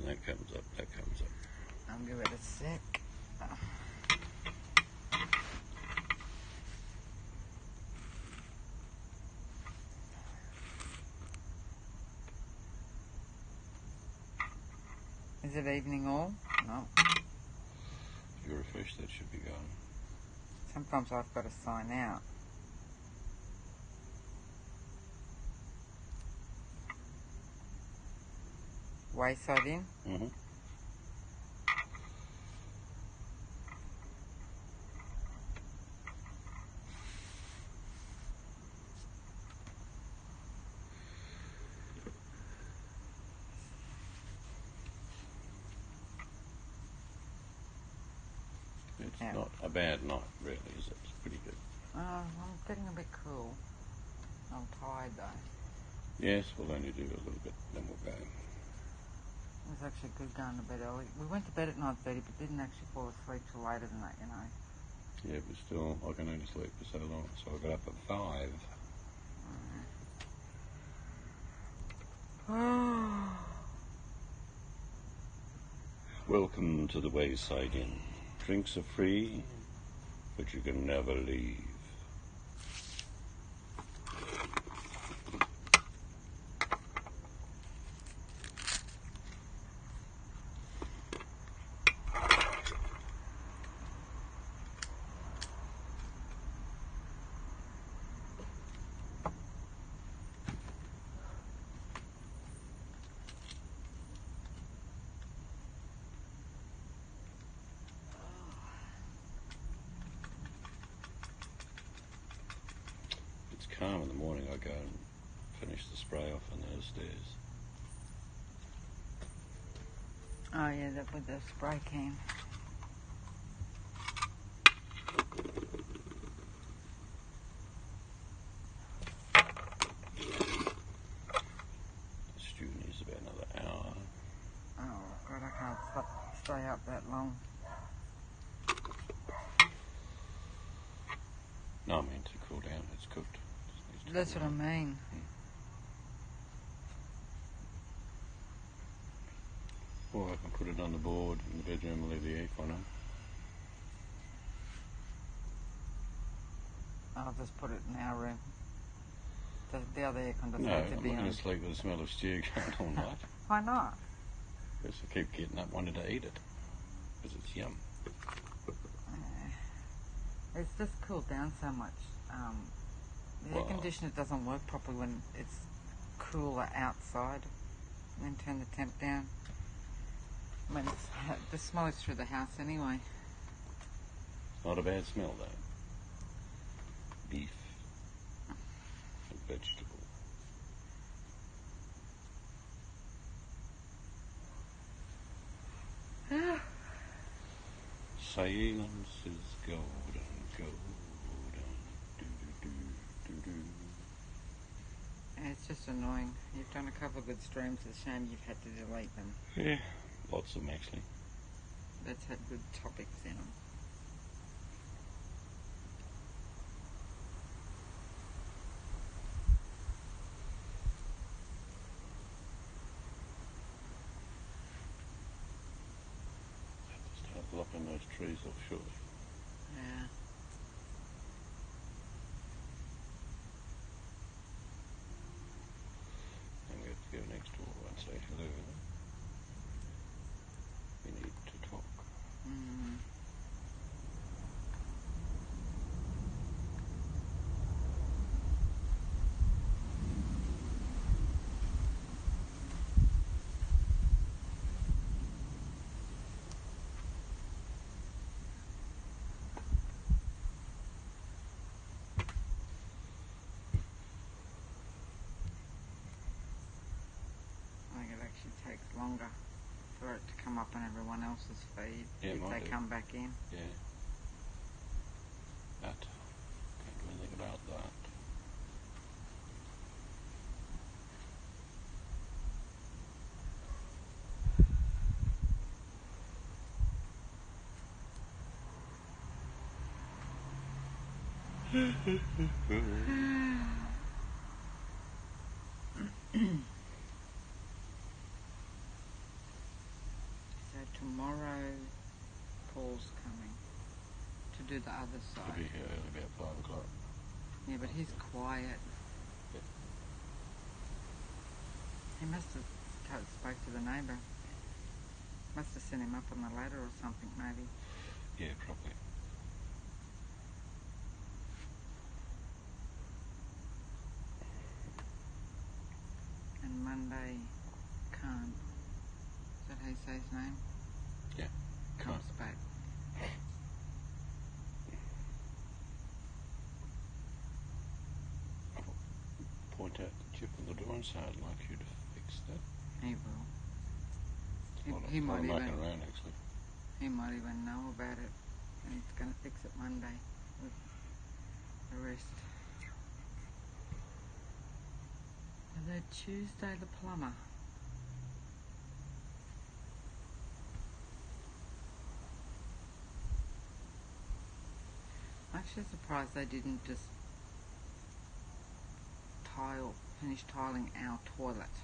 and that comes up, that comes up. I'll give it a sec. Is it evening all? No. If you refresh, that should be gone. Sometimes I've got to sign out. Wayside Inn? Mm-hmm. It's not a bad night, really, is it? It's pretty good. I'm getting a bit cool. I'm tired, though. Yes, we'll only do a little bit, then we'll go. It was actually good going to bed early. We went to bed at 9:30, but didn't actually fall asleep till later than that, you know. Yeah, but still, I can only sleep for so long, so I got up at 5. Welcome to the Wayside Inn. Drinks are free, but you can never leave. It's calm in the morning. I go and finish the spray off on those stairs. Oh, yeah, that with the spray can. The stew needs about another hour. Oh, God, I can't stay up that long. No, I mean to cool down. It's cooked. That's what I mean. Or I can put it on the board in the bedroom and leave the aircon on. I'll just put it in our room. The other aircon doesn't No, need to I'm be not on. going to sleep with the smell of stew going all night. Why not? Because I keep getting up wanting to eat it. Because it's yum. It's just cooled down so much. The air conditioner doesn't work properly when it's cooler outside. And then turn the temp down. I mean, the smell is through the house anyway. Not a bad smell though. Beef and vegetable. Silence is golden, golden. Do-do-do-do-do. It's just annoying. You've done a couple of good streams. It's a shame you've had to delete them. Yeah, lots of them actually. That's had good topics in them. Start lopping those trees off shortly. Yeah. I'm going to go next door and say hello. We need to talk. Mm. I think it actually takes longer for it to come up on everyone else's feed if they come back in. Yeah. But can't do anything about that. do the other He'll side. be here early, about 5 o'clock. Yeah, but he's quiet. Yeah. He must have spoke to the neighbour. Must have sent him up on the ladder or something, maybe. Yeah, probably. And Monday, Khan. Is that how you say his name? Yeah, Khan. Comes back. Point out the chip on the door and say I'd like you to fix that. He will. He might even around, actually. He might even know about it, and he's going to fix it Monday with the rest. And then Tuesday, the plumber. I'm actually surprised they didn't just finish tiling our toilet.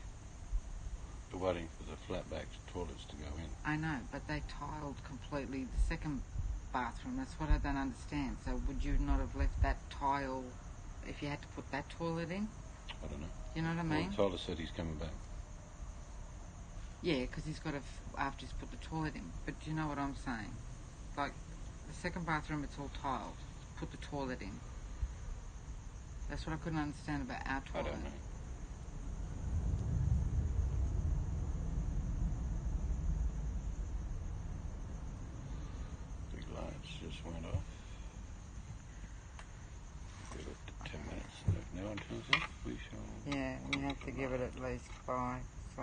They're waiting for the flat-back toilets to go in. I know, but they tiled completely the second bathroom. That's what I don't understand. So would you not have left that tile if you had to put that toilet in? I don't know. You know what I mean? Well, Tyler said he's coming back. Yeah, because he's got to, after he's put the toilet in. But do you know what I'm saying? Like, the second bathroom, it's all tiled. Put the toilet in. That's what I couldn't understand about our toilet. I don't know. Big lights just went off. Give it 10 minutes. If no one turns up, we shall... Yeah, we have to give it at least 5, so...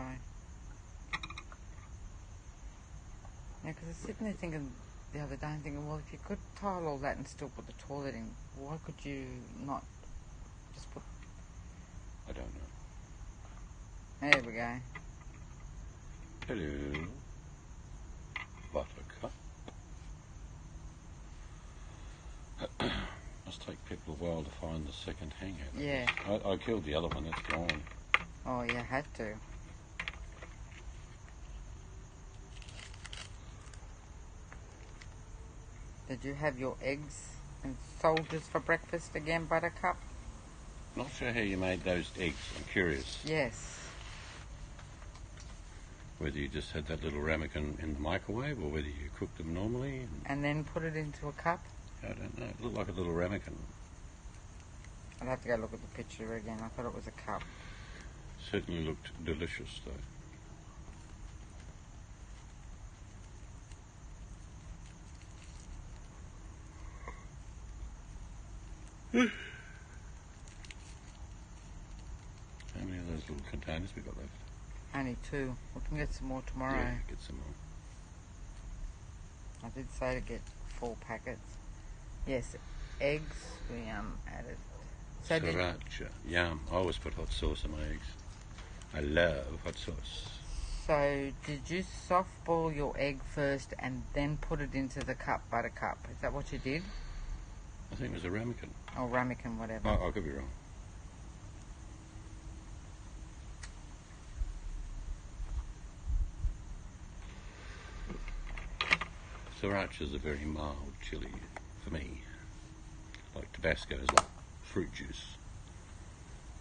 Yeah, because I was sitting there thinking the other day, thinking, well, if you could tile all that and still put the toilet in, why could you not just put... I don't know. There we go. Hello. Buttercup. Must take people a while to find the second hangout. Yeah. I killed the other one, it's gone. Oh, you had to. Did you have your eggs and soldiers for breakfast again, Buttercup? Not sure how you made those eggs. I'm curious. Yes. Whether you just had that little ramekin in the microwave or whether you cooked them normally. And then put it into a cup? I don't know. It looked like a little ramekin. I'd have to go look at the picture again. I thought it was a cup. Certainly looked delicious, though. How many of those little containers we got left? Only 2. We can get some more tomorrow. Yeah, get some more. I did say to get 4 packets. Yes, eggs we added. So Sriracha. Yum. I always put hot sauce on my eggs. I love hot sauce. So did you soft boil your egg first and then put it into the cup, Buttercup? Is that what you did? I think it was a ramekin. Or ramekin, whatever. I could be wrong. Sriracha is a very mild chili for me. Like Tabasco is like fruit juice.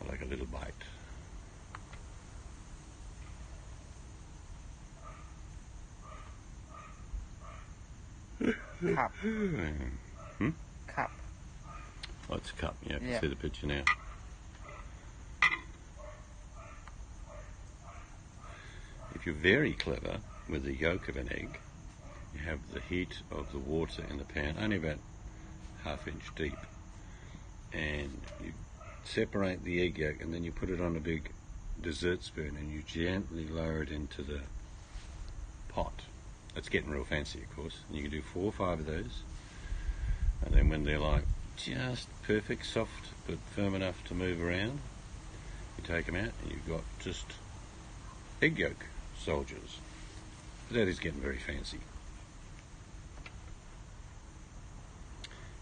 I like a little bite. Cup. Cup. Oh, it's a cup. Yeah, I can Yeah. see the picture now. If you're very clever with the yolk of an egg, you have the heat of the water in the pan, only about half-inch deep, and you separate the egg yolk and then you put it on a big dessert spoon and you gently lower it into the pot. It's getting real fancy, of course. And you can do 4 or 5 of those, and then when they're like just perfect, soft but firm enough to move around, you take them out and you've got just egg yolk soldiers. That is getting very fancy.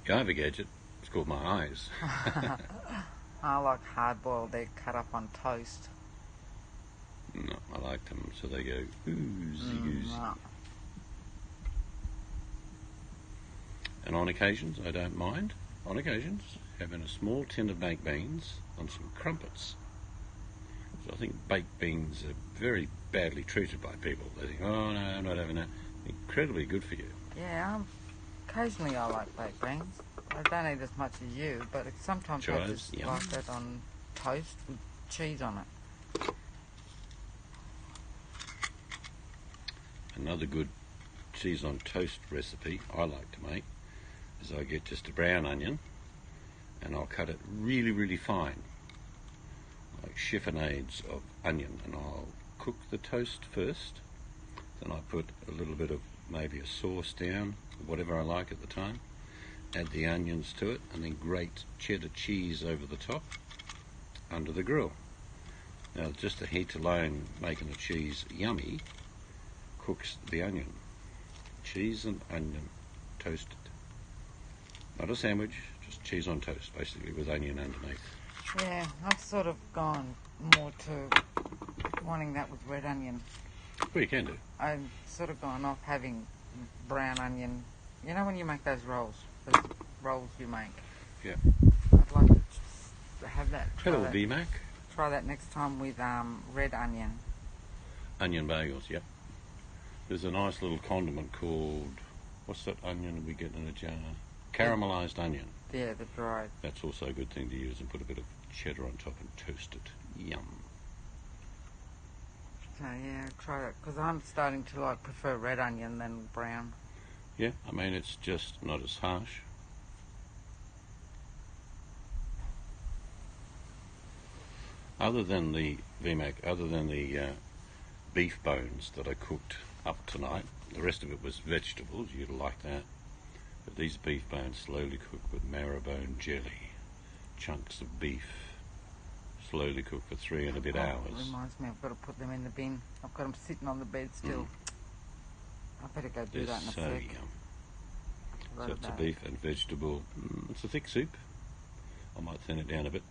Java gadget. It's called my eyes. I like hard-boiled egg cut up on toast. No, I like them so they go oozy. No. And on occasions, I don't mind, on occasions, having a small tin of baked beans on some crumpets. So I think baked beans are very badly treated by people. They think, oh no, I'm not having that. Incredibly good for you. Yeah, occasionally I like baked beans. I don't eat as much as you, but sometimes I Chives, just yum. like that on toast with cheese on it. Another good cheese on toast recipe I like to make is I get just a brown onion and I'll cut it really, really fine, like chiffonades of onion, and I'll cook the toast first. Then I put a little bit of maybe a sauce down, whatever I like at the time, add the onions to it, and then grate cheddar cheese over the top under the grill. Now just the heat alone making the cheese yummy cooks the onion. Cheese and onion toasted. Not a sandwich, just cheese on toast, basically, with onion underneath. Yeah, I've sort of gone more to wanting that with red onion. Well, you can do. I've sort of gone off having brown onion. You know when you make those rolls you make? Yeah. I'd like to have that. Hello, B-Mac. Try that next time with red onion. Onion bagels, yep. There's a nice little condiment called, what's that onion we get in a jar? Caramelised onion. Yeah, the dried. That's also a good thing to use, and put a bit of cheddar on top and toast it. Yum. So yeah, try that, because I'm starting to prefer red onion than brown. Yeah, I mean, it's just not as harsh. Other than the VMAC, other than the beef bones that I cooked up tonight, the rest of it was vegetables. You'd like that. But these beef bones slowly cooked with marrowbone jelly, chunks of beef, slowly cooked for 3 and a bit hours. It reminds me, I've got to put them in the bin. I've got them sitting on the bed still. I better go do that in a so sec. Yum. So it's a beef and vegetable. It's a thick soup. I might thin it down a bit.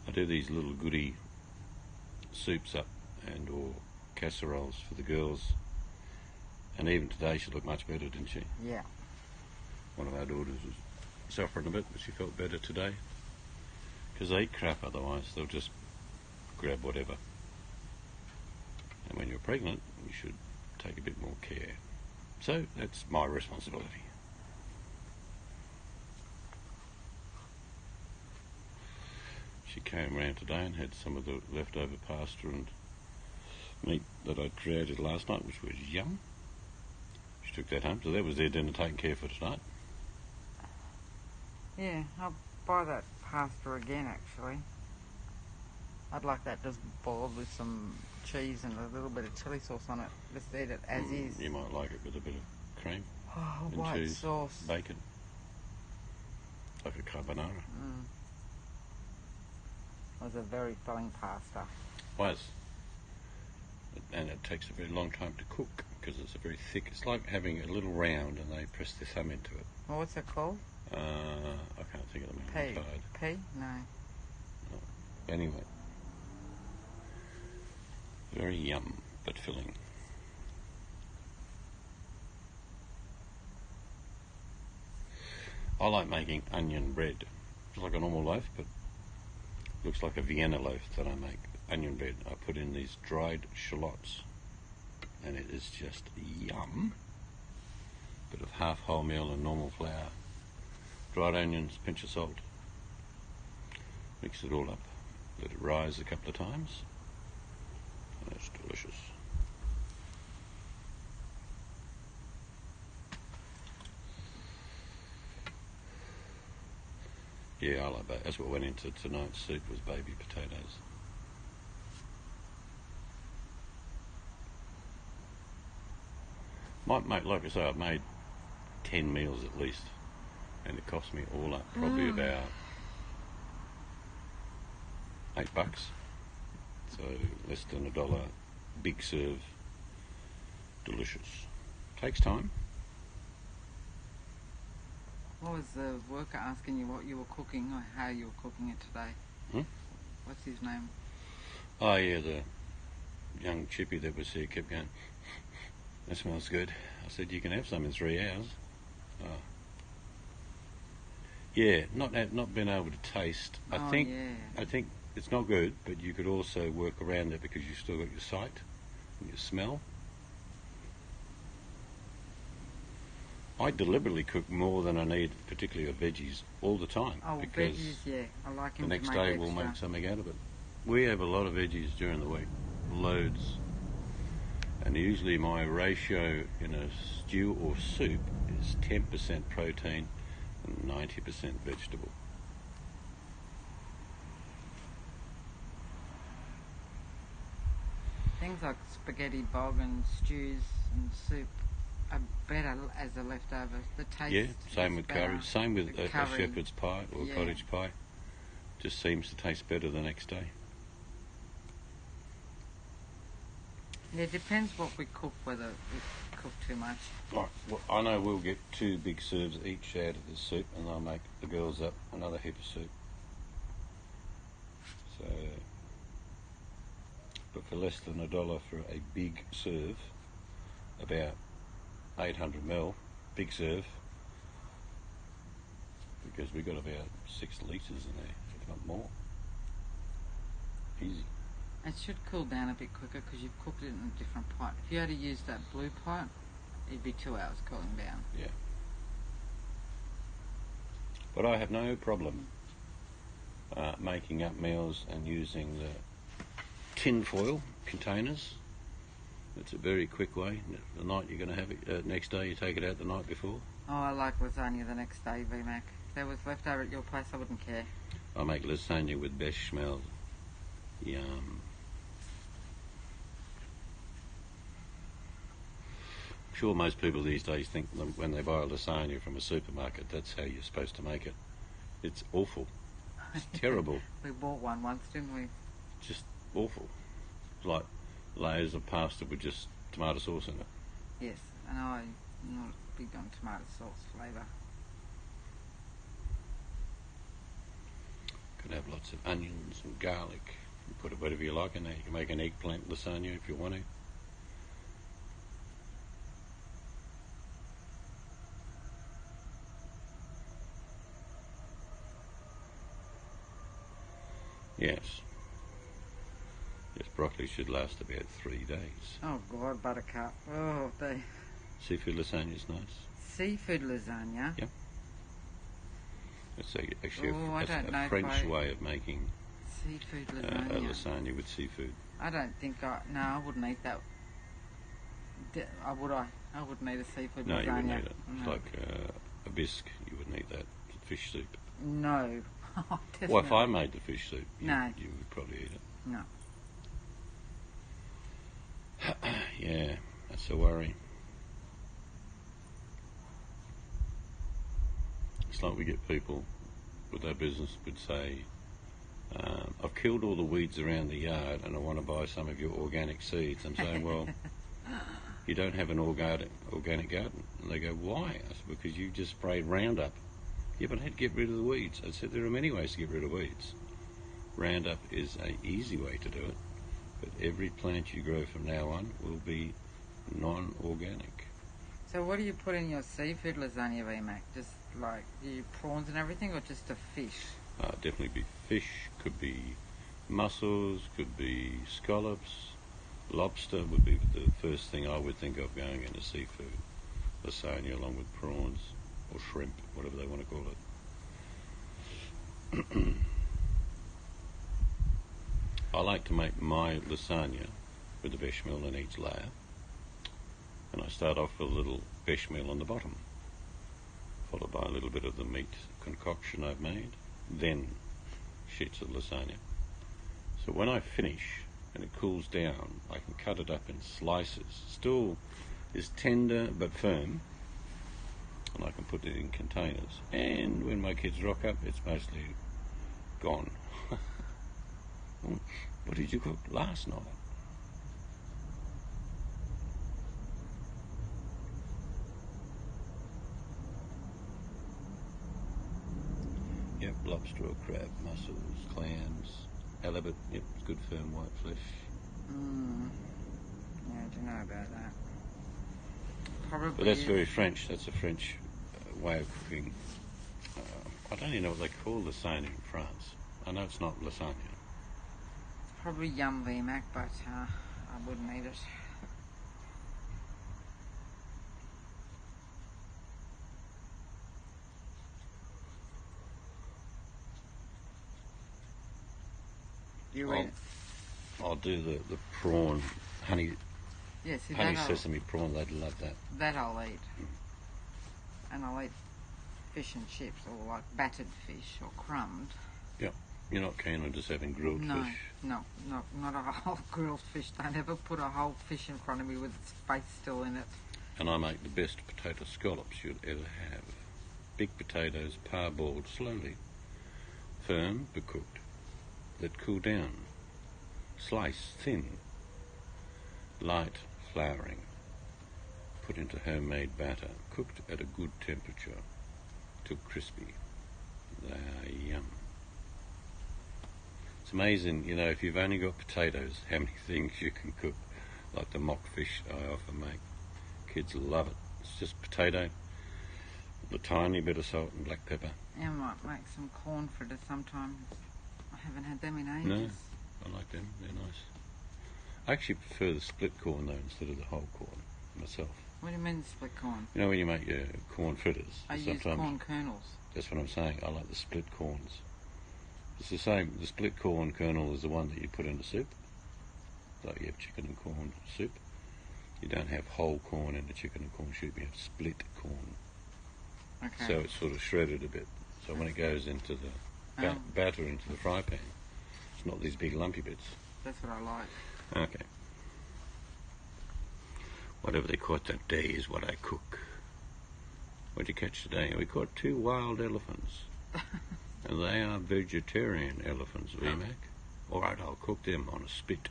I do these little goody soups up and or casseroles for the girls. And even today she looked much better, didn't she? Yeah. One of our daughters was suffering a bit, but she felt better today. Because they eat crap otherwise. They'll just grab whatever. And when you're pregnant, you should take a bit more care. So that's my responsibility. She came around today and had some of the leftover pasta and meat that I'd created last night, which was yum. She took that home, so that was their dinner taken care for tonight. Yeah, I'll buy that pasta again, actually. I'd like that just boiled with some cheese and a little bit of chili sauce on it. Just eat it as is. You might like it with a bit of cream and white cheese, sauce. bacon, like a carbonara. It was a very filling pasta. Was. And it takes a very long time to cook because it's a very thick. It's like having a little round and they press their thumb into it. Well, what's it called? I can't think of the name. P? No. Anyway. Very yum, but filling. I like making onion bread. It's like a normal loaf, but looks like a Vienna loaf that I make. Onion bread. I put in these dried shallots, and it is just yum. Bit of half wholemeal and normal flour. Dried onions, pinch of salt. Mix it all up. Let it rise a couple of times. And it's delicious. Yeah, I like that. That's what went into tonight's soup, was baby potatoes. Might make, like I say, I've made 10 meals at least, and it cost me all up probably about $8. So less than $1. Big serve. Delicious. Takes time. What was the worker asking you what you were cooking or how you were cooking it today? What's his name? Oh yeah, the young chippy that was here kept going, That smells good. I said, you can have some in 3 hours. Oh. Yeah, not being able to taste. I think it's not good, but you could also work around it because you've still got your sight and your smell. I deliberately cook more than I need, particularly of veggies, all the time. Oh, because veggies, yeah. I like them the next to make day extra. we'll make something out of it. We have a lot of veggies during the week, loads. And usually my ratio in a stew or soup is 10% protein and 90% vegetable. Things like spaghetti bog and stews and soup are better as a leftover. The taste. Yeah, same is with better. curry. Same with a curry. shepherd's pie or a cottage pie. Just seems to taste better the next day. Yeah, it depends what we cook, whether we cook too much. Right, well, I know we'll get 2 big serves each out of this soup, and I'll make the girls up another heap of soup. So, but for less than $1 for a big serve, about 800ml, big serve, because we've got about 6 litres in there, if not more. Easy. It should cool down a bit quicker because you've cooked it in a different pot. If you had to use that blue pot, it'd be 2 hours cooling down. Yeah. But I have no problem making up meals and using the tin foil containers. It's a very quick way. The night you're going to have it, next day you take it out the night before. Oh, I like lasagna the next day, VMAC. If there was leftover at your place, I wouldn't care. I make lasagna with bechamel. Yum. I'm sure most people these days think when they buy a lasagna from a supermarket, that's how you're supposed to make it. It's awful. It's terrible. We bought one once, didn't we? Just awful. It's like layers of pasta with just tomato sauce in it. Yes, and I'm not big on tomato sauce flavour. Could have lots of onions and garlic. You put it whatever you like in there. You can make an eggplant lasagna if you want to. Yes. Yes, broccoli should last about 3 days. Oh, God, buttercup. Oh, Seafood lasagna is nice. Seafood lasagna? Yep. It's actually a French way of making seafood a lasagna. lasagna with seafood. I don't think I wouldn't eat that. Would I? I wouldn't eat a seafood lasagna. No, you wouldn't eat it. No. It's like a bisque. You wouldn't eat that. It's fish soup. No. Well, if I made the fish soup, you would probably eat it. No. Yeah, that's a worry. It's like we get people with our business would say, I've killed all the weeds around the yard and I want to buy some of your organic seeds. I'm saying, well, you don't have an organic garden. And they go, why? I said, because you just sprayed Roundup. Yeah, but I had to get rid of the weeds. I said, there are many ways to get rid of weeds. Roundup is an easy way to do it, but every plant you grow from now on will be non-organic. So what do you put in your seafood lasagna, VMAC? Just like prawns and everything, or just a fish? Definitely be fish, could be mussels, could be scallops, lobster would be the first thing I would think of going into seafood lasagna, along with prawns or shrimp, whatever they want to call it. I like to make my lasagna with the bechamel in each layer, and I start off with a little bechamel on the bottom, followed by a little bit of the meat concoction I've made, then sheets of lasagna. So when I finish and it cools down, I can cut it up in slices. Still is tender but firm, and I can put it in containers. And when my kids rock up, it's mostly gone. What did you cook last night? Yep, lobster or crab, mussels, clams, halibut. Yep, good firm white flesh. Yeah, I don't know about that. probably But that's is. very French. That's a French way of cooking. I don't even know what they call lasagna in France. I know it's not lasagna. Probably yum VMAC, but I wouldn't eat it. You eat it? I'll do the prawn honey Yeah, see, honey sesame prawn. They'd love that. That I'll eat. And I'll eat fish and chips, or like battered fish or crumbed. Yeah. You're not keen on just having grilled fish? No, not a whole grilled fish. Don't ever put a whole fish in front of me with its face still in it. And I make the best potato scallops you'll ever have. Big potatoes, parboiled slowly. Firm but cooked. Let cool down. Slice thin. Light flouring. Put into homemade batter. Cooked at a good temperature till crispy. They are yum. It's amazing, you know, if you've only got potatoes, how many things you can cook. Like the mock fish I often make. Kids love it. It's just potato, a tiny bit of salt and black pepper. I might make some corn fritters sometime. I haven't had them in ages. No, I like them. They're nice. I actually prefer the split corn though instead of the whole corn myself. What do you mean split corn? You know when you make your corn fritters, I use corn kernels. That's what I'm saying. I like the split corns. It's the same. The split corn kernel is the one that you put in the soup. Like you have chicken and corn soup. You don't have whole corn in the chicken and corn soup. You have split corn. Okay. So it's sort of shredded a bit. So when it goes into the batter into the fry pan, it's not these big lumpy bits. That's what I like. Okay. Whatever they caught that day is what I cook. What'd you catch today? We caught 2 wild elephants. And they are vegetarian elephants, VMAC. All right, I'll cook them on a spit.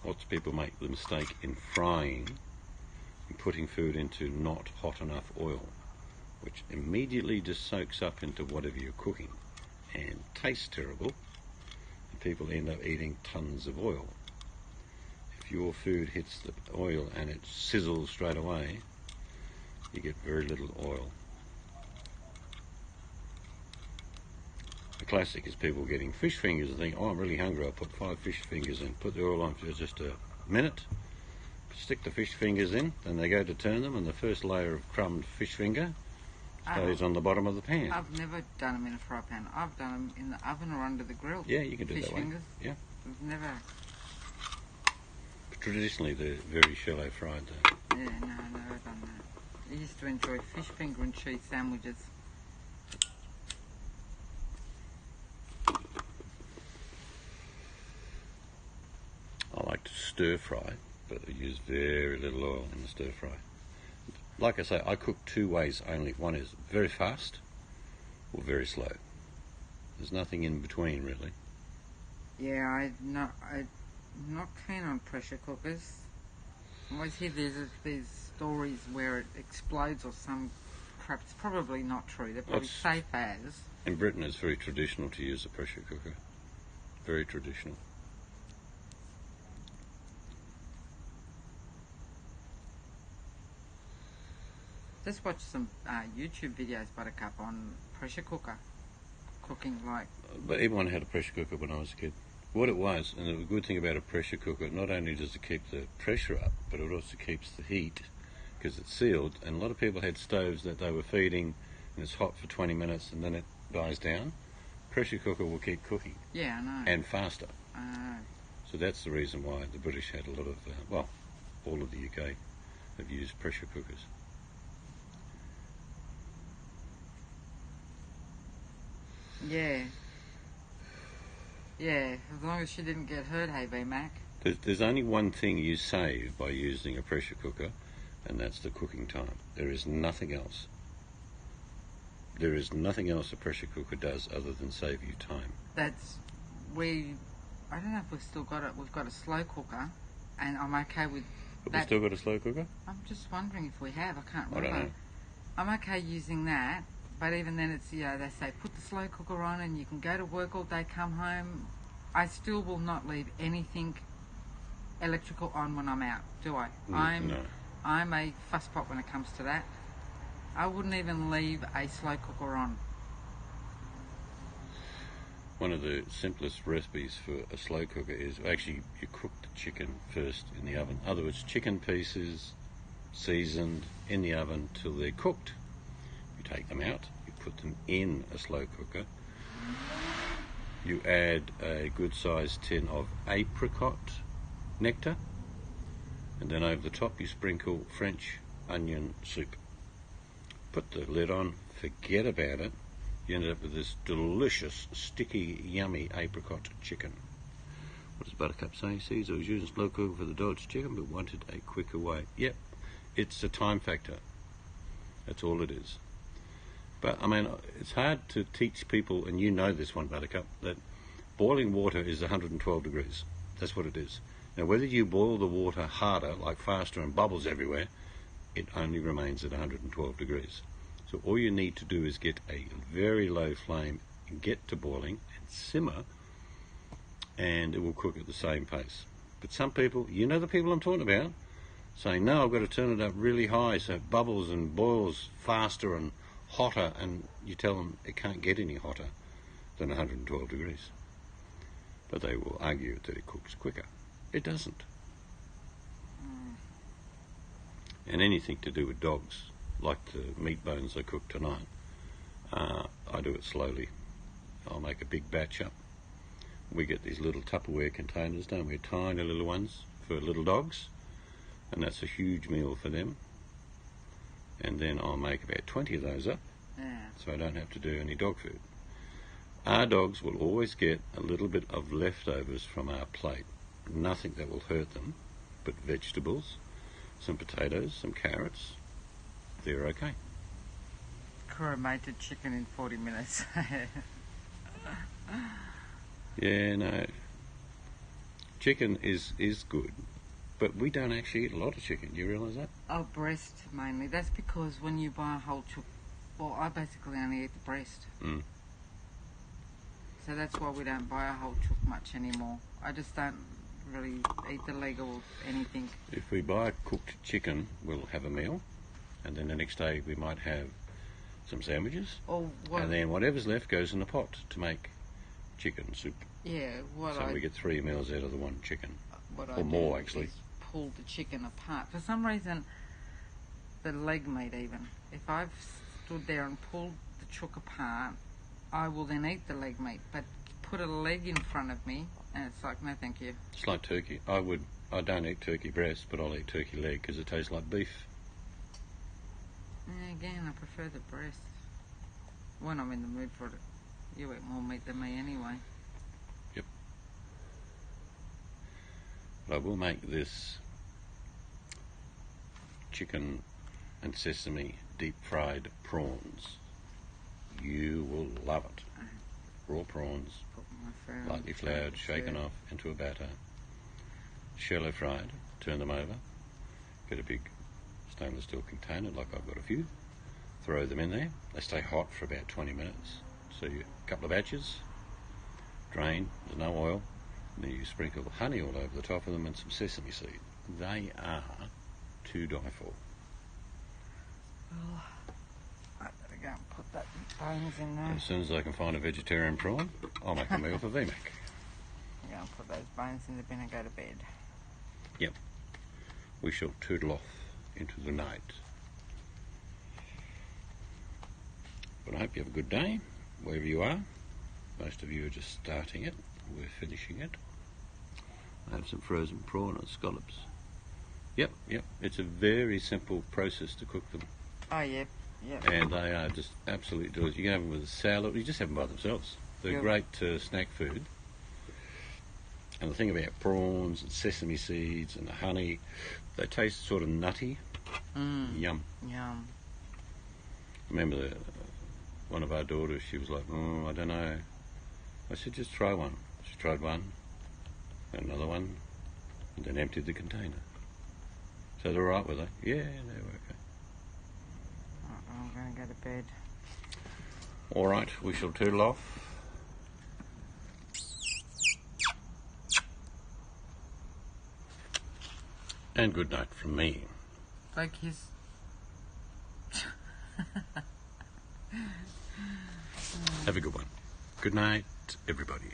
Lots of people make the mistake in frying and putting food into not hot enough oil, which immediately just soaks up into whatever you're cooking and tastes terrible, and people end up eating tons of oil. If your food hits the oil and it sizzles straight away, you get very little oil. The classic is people getting fish fingers and think, oh, I'm really hungry, I'll put 5 fish fingers in, put the oil on for just a minute, stick the fish fingers in, then they go to turn them and the first layer of crumbed fish finger stays on the bottom of the pan. I've never done them in a fry pan. I've done them in the oven or under the grill. Yeah, you can do fish that way. fingers. Yeah. I've never... Traditionally, they're very shallow fried though. Yeah, no, I've never done that. I used to enjoy fish finger and cheese sandwiches. I like to stir fry, but I use very little oil in the stir fry. Like I say, I cook 2 ways only. One is very fast or very slow. There's nothing in between really. Yeah, I'm not keen on pressure cookers. I always hear there's stories where it explodes or some crap. It's probably not true. They're probably safe as. In Britain, it's very traditional to use a pressure cooker. Very traditional. Just watch some YouTube videos, Buttercup, on pressure cooker cooking. But everyone had a pressure cooker when I was a kid. What it was, and the good thing about a pressure cooker, not only does it keep the pressure up, but it also keeps the heat because it's sealed. And a lot of people had stoves that they were feeding and it's hot for 20 minutes and then it dies down. Pressure cooker will keep cooking. Yeah, I know. And faster. I know. So that's the reason why the British had a lot of, all of the UK have used pressure cookers. Yeah. Yeah, as long as she didn't get hurt, hey, VMAC. There's only one thing you save by using a pressure cooker, and that's the cooking time. There is nothing else. There is nothing else a pressure cooker does other than save you time. I don't know if we've still got it. We've got a slow cooker, and I'm okay with But that. we've still got a slow cooker? I'm just wondering if we have. I can't remember. I don't know. I'm okay using that, But even then, it's, you know, they say put the slow cooker on and you can go to work all day, come home. I still will not leave anything electrical on when I'm out, do I? No. I'm a fusspot when it comes to that. I wouldn't even leave a slow cooker on. One of the simplest recipes for a slow cooker is actually you cook the chicken first in the oven. In other words, chicken pieces seasoned in the oven till they're cooked. You take them out, you put them in a slow cooker. You add a good sized tin of apricot nectar, and then over the top you sprinkle French onion soup. Put the lid on, forget about it. You end up with this delicious, sticky, yummy apricot chicken. What does Buttercup say? Sees I was using slow cooker for the dog's chicken but wanted a quicker way. Yep, it's a time factor. That's all it is. But, I mean, it's hard to teach people, and you know this one, Buttercup, that boiling water is 112 degrees. That's what it is. Now, whether you boil the water harder, like faster and bubbles everywhere, it only remains at 112 degrees. So all you need to do is get a very low flame, get to boiling, and simmer, and it will cook at the same pace. But some people, you know the people I'm talking about, saying, no, I've got to turn it up really high so it bubbles and boils faster and hotter, and you tell them it can't get any hotter than 112 degrees. But they will argue that it cooks quicker. It doesn't. And anything to do with dogs, like the meat bones I cooked tonight, I do it slowly. I'll make a big batch up. We get these little Tupperware containers, don't we? Tiny little ones for little dogs, and that's a huge meal for them. And then I'll make about 20 of those up, so I don't have to do any dog food. Our dogs will always get a little bit of leftovers from our plate. Nothing that will hurt them, but vegetables, some potatoes, some carrots, they're okay. Cora made the chicken in 40 minutes. Yeah, no. Chicken is good, but we don't actually eat a lot of chicken. Do you realise that? Oh, breast mainly. That's because when you buy a whole chook, well, I basically only eat the breast. Mm. So that's why we don't buy a whole chook much anymore. I just don't really eat the leg or anything. If we buy cooked chicken, we'll have a meal, and then the next day we might have some sandwiches, and then whatever's left goes in the pot to make chicken soup. Yeah, so we get 3 meals out of the one chicken, or more actually. Is pull the chicken apart. For some reason, the leg meat even, if I've stood there and pulled the chook apart, I will then eat the leg meat, but put a leg in front of me and it's like, no thank you. It's like turkey. I don't eat turkey breast, but I'll eat turkey leg because it tastes like beef. Again, I prefer the breast when I'm in the mood for it. You eat more meat than me anyway. Yep. But I will make this chicken and sesame deep fried prawns. You will love it. Raw prawns, lightly floured, shaken off into a batter, shallow fried, turn them over, get a big stainless steel container, like I've got a few, throw them in there. They stay hot for about 20 minutes. So a couple of batches, drain, there's no oil, and then you sprinkle honey all over the top of them and some sesame seed. They are to die for. Oh, I better go and put that bones in there. As soon as I can find a vegetarian prawn, I'll make a meal for VMAC. I'm going to put those bones in the bin and go to bed. Yep. We shall toodle off into the night. But I hope you have a good day, wherever you are. Most of you are just starting it. We're finishing it. I have some frozen prawn and scallops. Yep. It's a very simple process to cook them. Oh, yep. And they are just absolutely delicious. You can have them with a salad. You just have them by themselves. They're great snack food. And the thing about prawns and sesame seeds and the honey, they taste sort of nutty. Yum. I remember one of our daughters, she was like, I don't know. I said, just try one. She tried one, another one, and then emptied the container. So they're all right with it? Yeah, they were okay. I'm going to go to bed. All right, we shall toodle off. And good night from me. Bye, kiss. Have a good one. Good night, everybody.